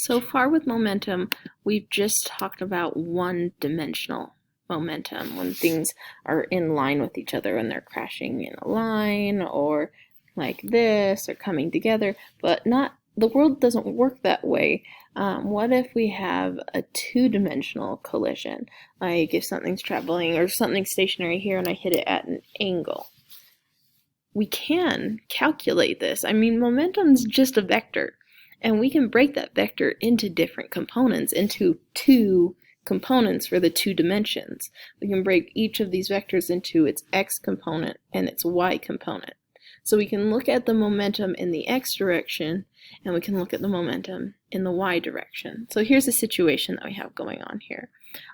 So far with momentum, we've just talked about one-dimensional momentum, when things are in line with each other, when they're crashing in a line or like this or coming together, but not the world doesn't work that way. What if we have a two-dimensional collision? Like if something's traveling or something's stationary here and I hit it at an angle. We can calculate this. I mean, momentum's just a vector. And we can break that vector into different components, into two components for the two dimensions. We can break each of these vectors into its x component and its y component. So we can look at the momentum in the x direction, and we can look at the momentum in the y direction. So here's the situation that we have going on here.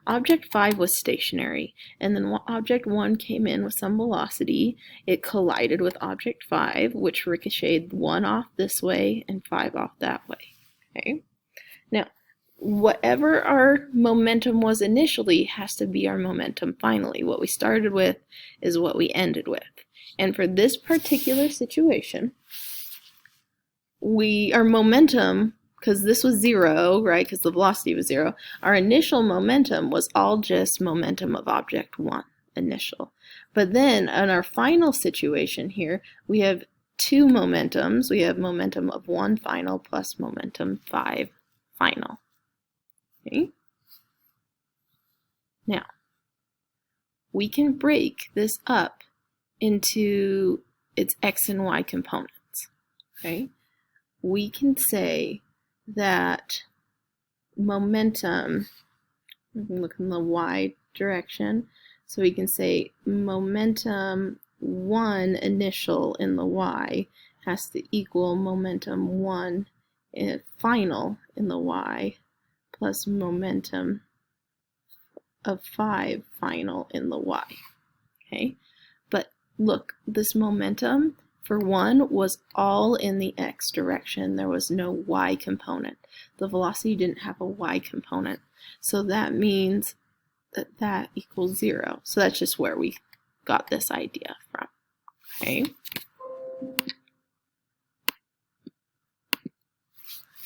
Object 5 was stationary, and then object 1 came in with some velocity. It collided with object 5, which ricocheted 1 off this way and 5 off that way. Okay. Now, whatever our momentum was initially has to be our momentum finally. What we started with is what we ended with. And for this particular situation, our momentum, because this was 0, right, because the velocity was 0, our initial momentum was all just momentum of object 1, initial. But then in our final situation here, we have two momentums. We have momentum of 1 final plus momentum 5 final. Okay? Now, we can break this up into its x and y components. Okay? We can say that momentum, we can look in the y direction, so we can say momentum 1 initial in the y has to equal momentum 1 final in the y plus momentum of 5 final in the y. Okay, but look, this momentum for 1 was all in the x direction. There was no y component. The velocity didn't have a y component. So that means that that equals 0. So that's just where we got this idea from. Okay.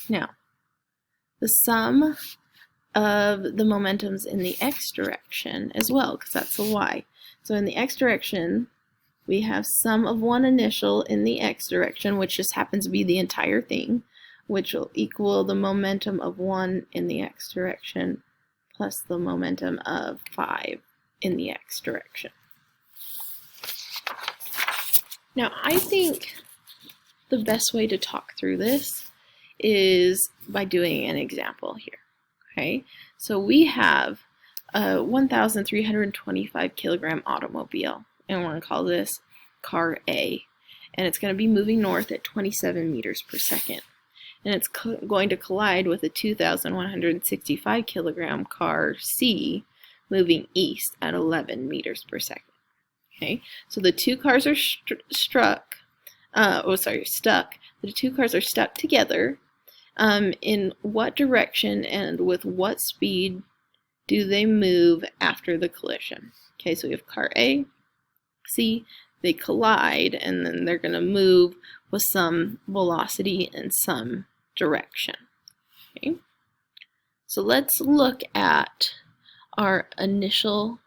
Now, the sum of the momentums in the x direction as well, because that's the y. So in the x direction, we have sum of 1 initial in the x direction, which just happens to be the entire thing, which will equal the momentum of 1 in the x direction plus the momentum of 5 in the x direction. Now, I think the best way to talk through this is by doing an example here. Okay, so we have a 1,325 kilogram automobile, and we're going to call this car A, and it's going to be moving north at 27 meters per second, and it's going to collide with a 2,165 kilogram car C moving east at 11 meters per second. Okay, so the two cars are stuck. The two cars are stuck together. In what direction and with what speed do they move after the collision? Okay, so we have car A, C, they collide, and then they're going to move with some velocity and some direction. Okay, so let's look at our initial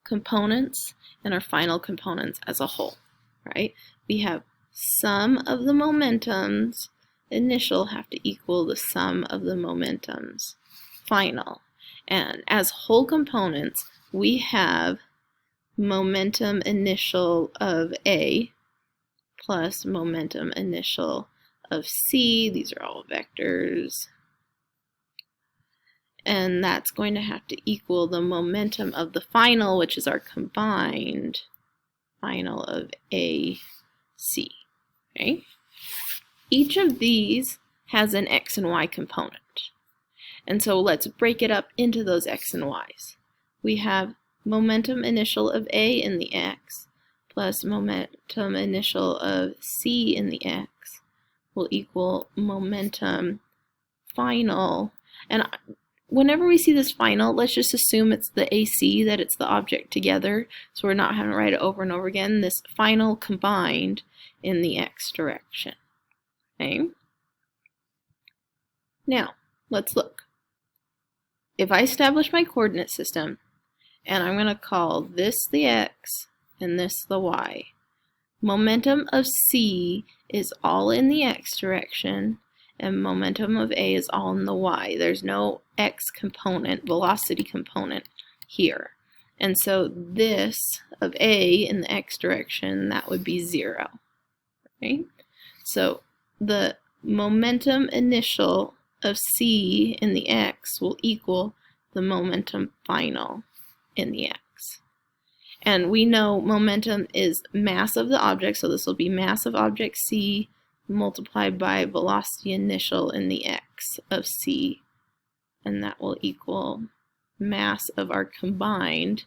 components and our final components as a whole, right? We have sum of the momentums initial have to equal the sum of the momentums final. And as whole components, we have momentum initial of A plus momentum initial of C. These are all vectors. And that's going to have to equal the momentum of the final, which is our combined final of AC. Okay? Each of these has an x and y component. And so let's break it up into those x and y's. We have momentum initial of A in the x plus momentum initial of C in the x will equal momentum final. And whenever we see this final, let's just assume it's the AC, that it's the object together, so we're not having to write it over and over again. This final combined in the x direction. Okay. Now, let's look. If I establish my coordinate system, and I'm going to call this the x and this the y, momentum of C is all in the x direction, and momentum of A is all in the y. There's no x component, velocity component here. And so this of A in the x direction, that would be 0. Right? So the momentum initial of C in the x will equal the momentum final in the x. And we know momentum is mass of the object, so this will be mass of object C multiplied by velocity initial in the x of C, and that will equal mass of our combined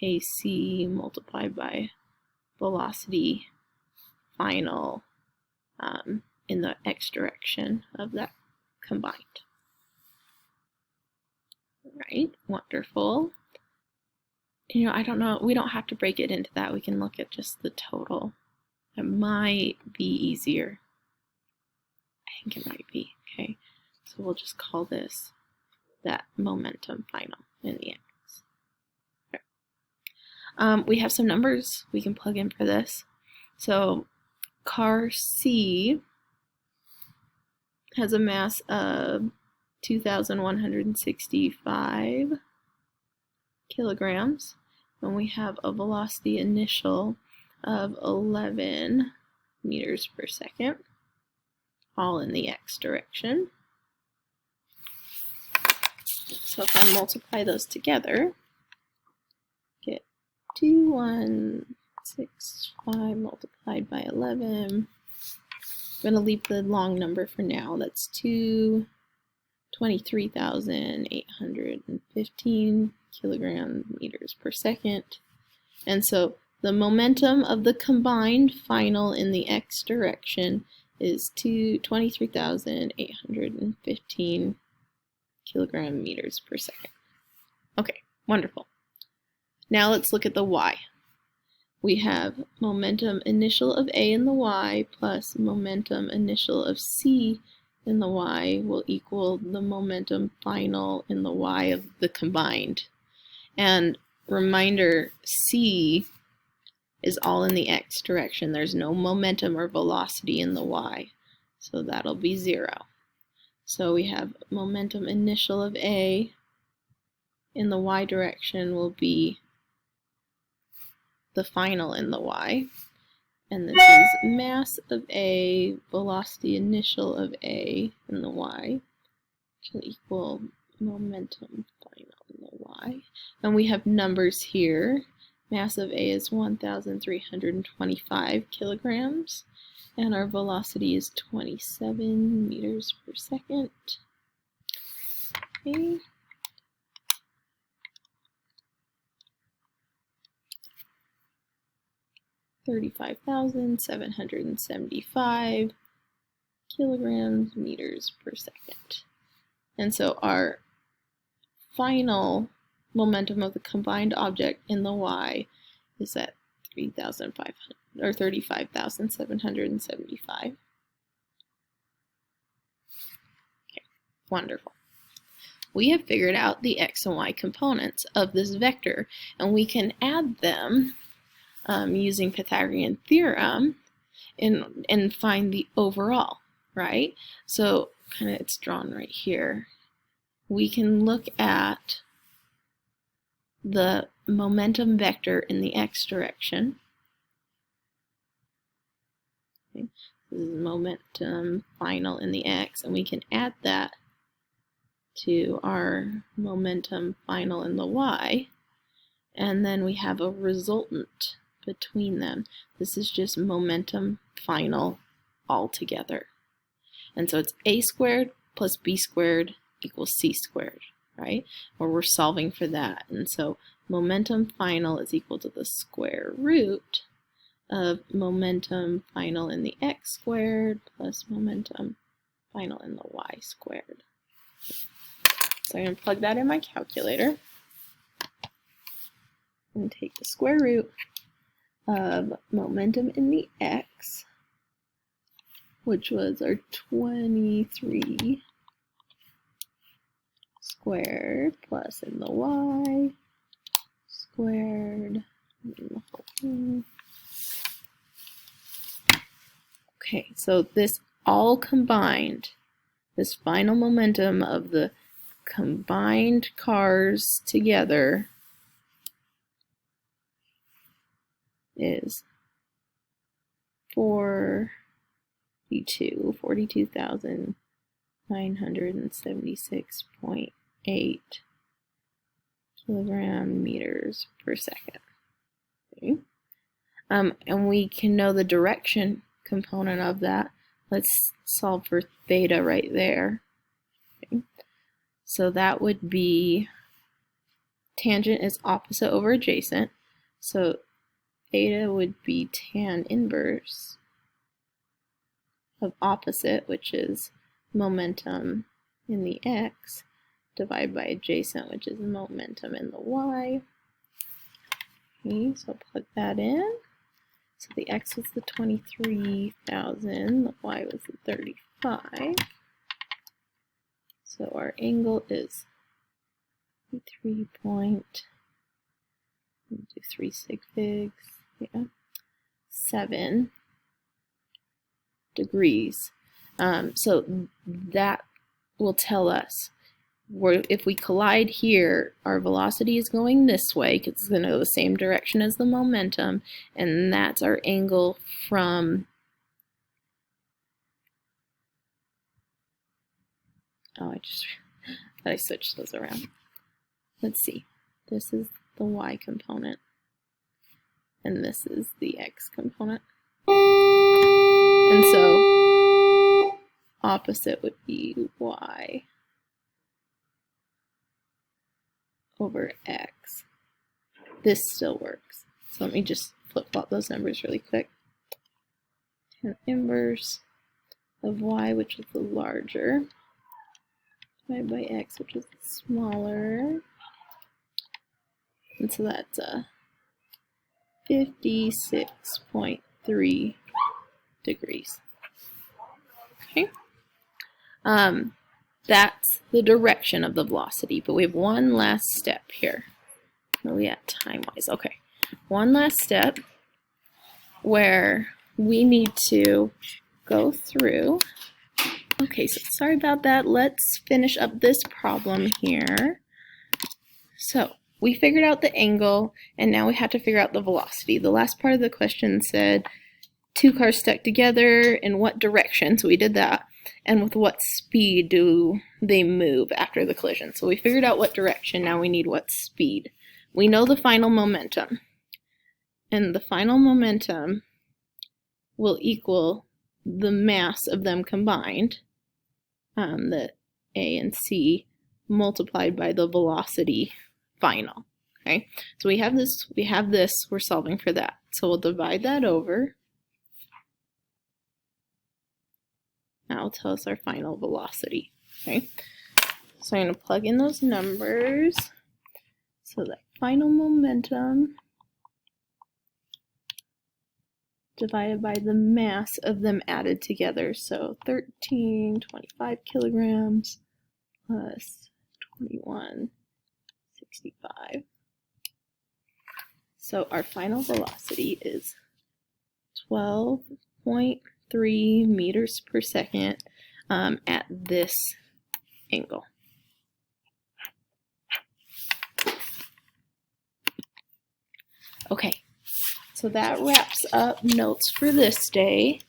AC multiplied by velocity final in the x direction of that combined. Right, wonderful. You know, I don't know, we don't have to break it into that. We can look at just the total. It might be easier. I think it might be, okay? So we'll just call this that momentum final in the x. Okay. We have some numbers we can plug in for this. So car C has a mass of 2,165 kilograms, and we have a velocity initial of 11 meters per second, all in the x direction. So if I multiply those together, get 2,165 multiplied by 11. I'm going to leave the long number for now. That's 23,815 kilogram meters per second. And so the momentum of the combined final in the x direction is 23,815 kilogram meters per second. Okay, wonderful. Now let's look at the y. We have momentum initial of A in the y plus momentum initial of C in the y will equal the momentum final in the y of the combined. And reminder, C is all in the x direction. There's no momentum or velocity in the y, so that'll be 0. So we have momentum initial of A in the y direction will be the final in the y, and this is mass of A, velocity initial of A in the y, which will equal momentum final in the y. And we have numbers here. Mass of A is 1,325 kilograms, and our velocity is 27 meters per second. Okay. $35,775 kilograms meters per second. And so our final momentum of the combined object in the y is at 3,500 or 35,775. Okay, wonderful. We have figured out the x and y components of this vector, and we can add them using Pythagorean theorem and find the overall, right? So kind of it's drawn right here. We can look at the momentum vector in the x direction. Okay. This is momentum final in the x, and we can add that to our momentum final in the y, and then we have a resultant between them. This is just momentum final all together. And so it's a squared plus b squared equals c squared, right? Where we're solving for that. And so momentum final is equal to the square root of momentum final in the x squared plus momentum final in the y squared. So I'm going to plug that in my calculator and take the square root of momentum in the x, which was our 23 squared plus in the y squared. Okay, so this all combined, this final momentum of the combined cars together is 42,976.8 kilogram meters per second. Okay. And we can know the direction component of that. Let's solve for theta right there. Okay. So that would be tangent is opposite over adjacent. So theta would be tan inverse of opposite, which is momentum in the x, divided by adjacent, which is momentum in the y. Okay, so plug that in. So the x was the 23,000, the y was the 35. So our angle is 3 sig figs, 7 degrees. So that will tell us if we collide here, our velocity is going this way because it's going to go the same direction as the momentum, and that's our angle from I switched those around. Let's see. This is the y component, and this is the x component. And so opposite would be y over x. This still works. So let me just flip-flop those numbers really quick. Tan inverse of y, which is the larger, divided by x, which is the smaller. And so that's 56.3 degrees. Okay. That's the direction of the velocity, but we have one last step here. Where are we at time-wise? Okay. One last step where we need to go through. Okay, so sorry about that. Let's finish up this problem here. So we figured out the angle, and now we have to figure out the velocity. The last part of the question said two cars stuck together in what direction, so we did that, and with what speed do they move after the collision. So we figured out what direction, now we need what speed. We know the final momentum, and the final momentum will equal the mass of them combined, the A and C, multiplied by the velocity final. Okay, so we have this, we're solving for that. So we'll divide that over. That will tell us our final velocity. Okay, so I'm going to plug in those numbers. So that final momentum divided by the mass of them added together. So 1325 kilograms plus 2165. So our final velocity is 12.3 meters per second at this angle. Okay, so that wraps up notes for this day.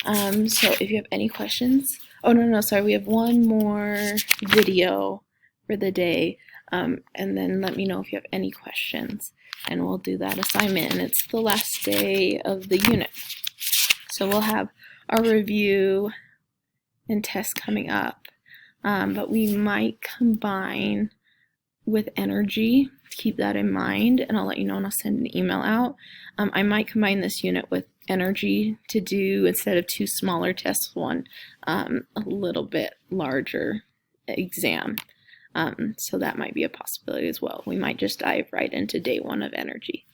So if you have any questions, sorry, we have one more video for the day, and then let me know if you have any questions, and we'll do that assignment, and it's the last day of the unit. So we'll have our review and tests coming up, but we might combine with energy. Keep that in mind, and I'll let you know, and I'll send an email out. I might combine this unit with energy to do, instead of two smaller tests, one a little bit larger exam. So that might be a possibility as well. We might just dive right into day one of energy.